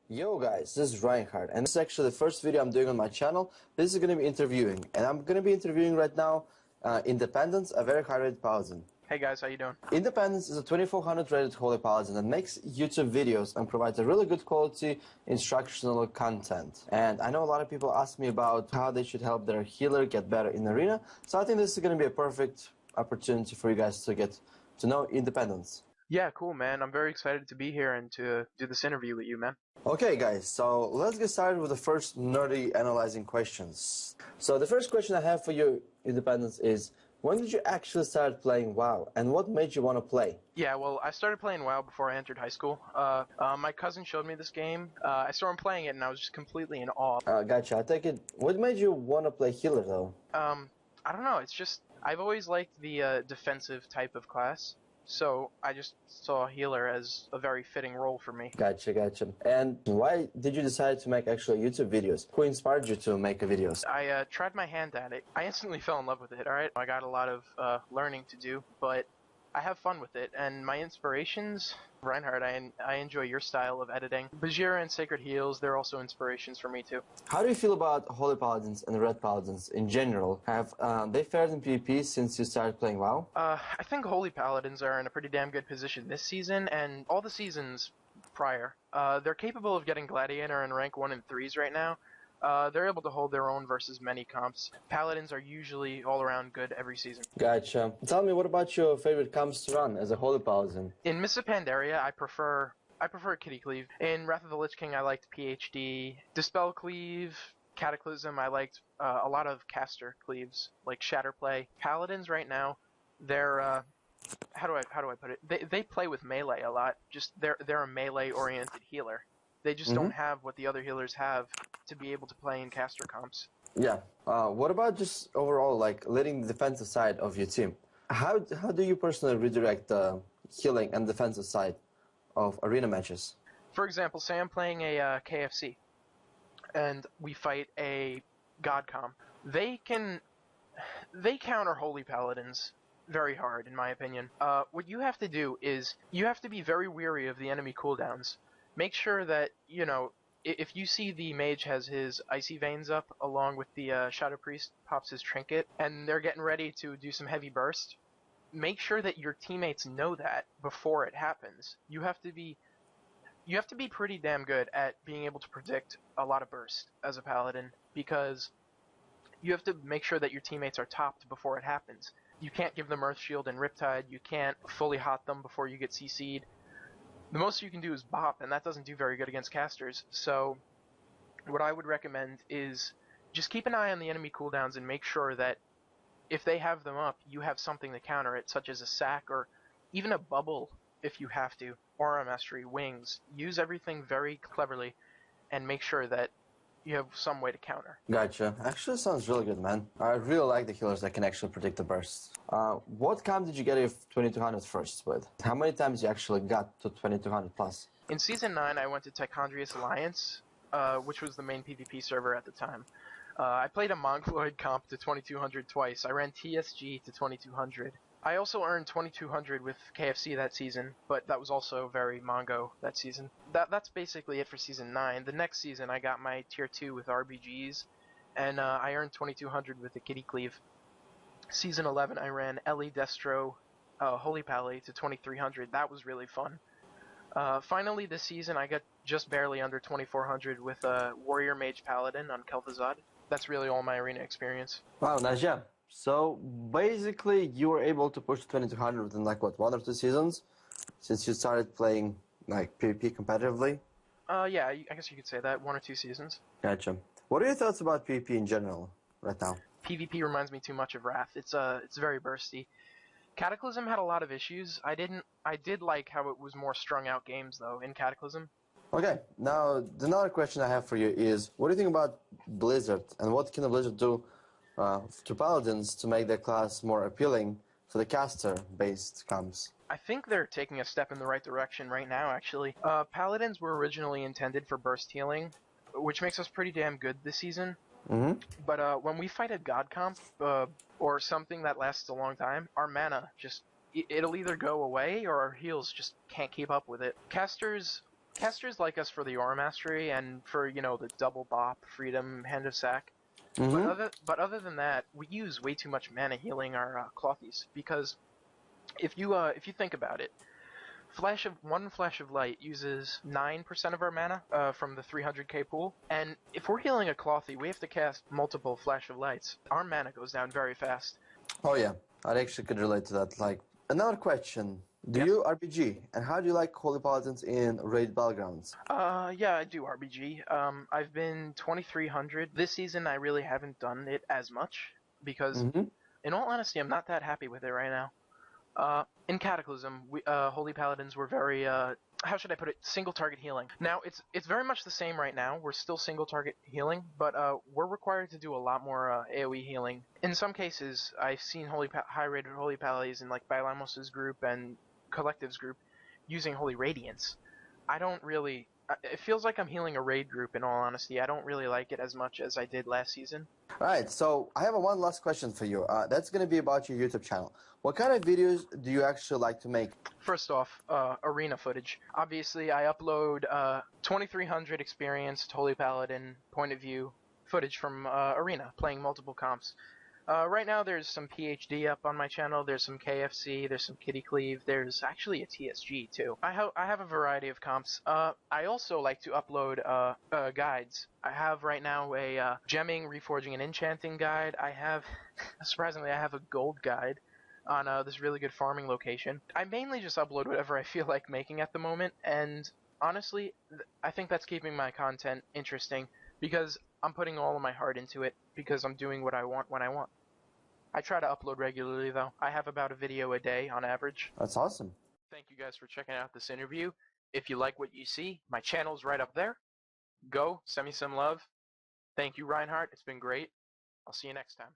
Yo guys, this is Reinhardt, and this is actually the first video I'm doing on my channel. This is going to be interviewing, and I'm going to be interviewing right now Independence, a very high-rated paladin. Hey guys, how you doing? Independence is a 2400 rated holy paladin that makes YouTube videos and provides a really good quality instructional content. And I know a lot of people ask me about how they should help their healer get better in arena, so I think this is going to be a perfect opportunity for you guys to get to know Independence. Yeah, cool, man. I'm very excited to be here and to do this interview with you, man. Okay, guys, so let's get started with the first nerdy analyzing questions. So the first question I have for you, Independence, is when did you actually start playing WoW, and what made you want to play? Yeah, well, I started playing WoW before I entered high school. My cousin showed me this game. I saw him playing it, and I was just completely in awe. Gotcha. I take it. What made you want to play healer, though? I don't know. It's just I've always liked the defensive type of class. So I just saw healer as a very fitting role for me. Gotcha. And why did you decide to make actual YouTube videos? Who inspired you to make videos? I tried my hand at it. I instantly fell in love with it, alright? I got a lot of learning to do, but I have fun with it. And my inspirations, Reinhardt, I enjoy your style of editing. Bajira and Sacred Heals, they're also inspirations for me too. How do you feel about Holy Paladins and Red Paladins in general? Have they fared in PvP since you started playing WoW? I think Holy Paladins are in a pretty damn good position this season, and all the seasons prior. They're capable of getting Gladiator and rank 1 and 3s right now. They're able to hold their own versus many comps. Paladins are usually all around good every season. Gotcha. Tell me, what about your favorite comps to run as a Holy Paladin? In Mists of Pandaria, I prefer Kitty Cleave. In Wrath of the Lich King, I liked PhD. Dispel Cleave, Cataclysm, I liked a lot of caster cleaves, like Shatterplay. Paladins right now, they're how do I put it? They play with melee a lot. Just they're a melee oriented healer. They just don't have what the other healers have to be able to play in caster comps. Yeah. What about just overall, like, leading the defensive side of your team? How do you personally redirect the healing and defensive side of arena matches? For example, say I'm playing a KFC, and we fight a God comp. They counter Holy Paladins very hard, in my opinion. What you have to do is you have to be very wary of the enemy cooldowns. Make sure that, you know, if you see the mage has his Icy Veins up along with the Shadow Priest pops his trinket, and they're getting ready to do some heavy burst, make sure that your teammates know that before it happens. You have to be pretty damn good at being able to predict a lot of burst as a paladin, because you have to make sure that your teammates are topped before it happens. You can't give them Earth Shield and Riptide, you can't fully hot them before you get CC'd. The most you can do is bop, and that doesn't do very good against casters. So what I would recommend is just keep an eye on the enemy cooldowns and make sure that if they have them up, you have something to counter it, such as a sack or even a bubble if you have to, aura mastery, wings. Use everything very cleverly and make sure that you have some way to counter. Gotcha. Actually, sounds really good, man. I really like the healers that can actually predict the bursts. What comp did you get your 2200 first with? How many times you actually got to 2200 plus? In Season 9, I went to Tichondrius Alliance, which was the main PvP server at the time. I played a Mongoloid comp to 2200 twice. I ran TSG to 2200. I also earned 2200 with KFC that season, but that was also very Mongo that season. That's basically it for Season 9. The next season I got my Tier 2 with RBGs, and I earned 2200 with the Kitty Cleave. Season 11 I ran Ellie Destro Holy Hpally to 2300. That was really fun. Finally this season I got just barely under 2400 with a Warrior Mage Paladin on Kel'Thuzad. That's really all my arena experience. Wow, nice job. So basically, you were able to push 2200 within like what, 1 or 2 seasons, since you started playing like PvP competitively. Yeah, I guess you could say that, 1 or 2 seasons. Gotcha. What are your thoughts about PvP in general right now? PvP reminds me too much of Wrath. It's very bursty. Cataclysm had a lot of issues. I did like how it was more strung out games though in Cataclysm. Okay, now another question I have for you is, what do you think about Blizzard, and what can Blizzard do to Paladins to make their class more appealing for the caster-based comps? I think they're taking a step in the right direction right now, actually. Paladins were originally intended for burst healing, which makes us pretty damn good this season. But when we fight a god comp, or something that lasts a long time, our mana just, it'll either go away or our heals just can't keep up with it. Casters Casters like us for the aura mastery and for, you know, the double bop, freedom, hand of sack. Mm-hmm. But other than that, we use way too much mana healing our clothies, because if you think about it, one flash of light uses 9% of our mana from the 300k pool, and if we're healing a clothy, we have to cast multiple flash of lights. Our mana goes down very fast. Oh yeah, I actually could relate to that. Like, another question. Do Yes. you RBG? And how do you like Holy Paladins in Raid Battlegrounds? Yeah, I do RBG. I've been 2300. This season I really haven't done it as much, because Mm-hmm. in all honesty, I'm not that happy with it right now. In Cataclysm, Holy Paladins were very, how should I put it, single target healing. Now, it's very much the same right now. We're still single target healing, but we're required to do a lot more AoE healing. In some cases, I've seen high-rated Holy Pallies in like Bailamos's group and Collective's group using Holy Radiance. I don't really... It feels like I'm healing a raid group, in all honesty. I don't really like it as much as I did last season. Alright, so I have one last question for you. That's going to be about your YouTube channel. What kind of videos do you actually like to make? First off, arena footage. Obviously, I upload 2300 experienced Holy Paladin point of view footage from arena, playing multiple comps. Right now, there's some PhD up on my channel. There's some KFC. There's some Kitty Cleave. There's actually a TSG too. I have a variety of comps. I also like to upload guides. I have right now a gemming, reforging, and enchanting guide. I have, surprisingly, I have a gold guide on this really good farming location. I mainly just upload whatever I feel like making at the moment, and honestly, I think that's keeping my content interesting, because I'm putting all of my heart into it, because I'm doing what I want when I want. I try to upload regularly, though. I have about a video a day on average. That's awesome. Thank you guys for checking out this interview. If you like what you see, my channel's right up there. Go, send me some love. Thank you, Reinhardt. It's been great. I'll see you next time.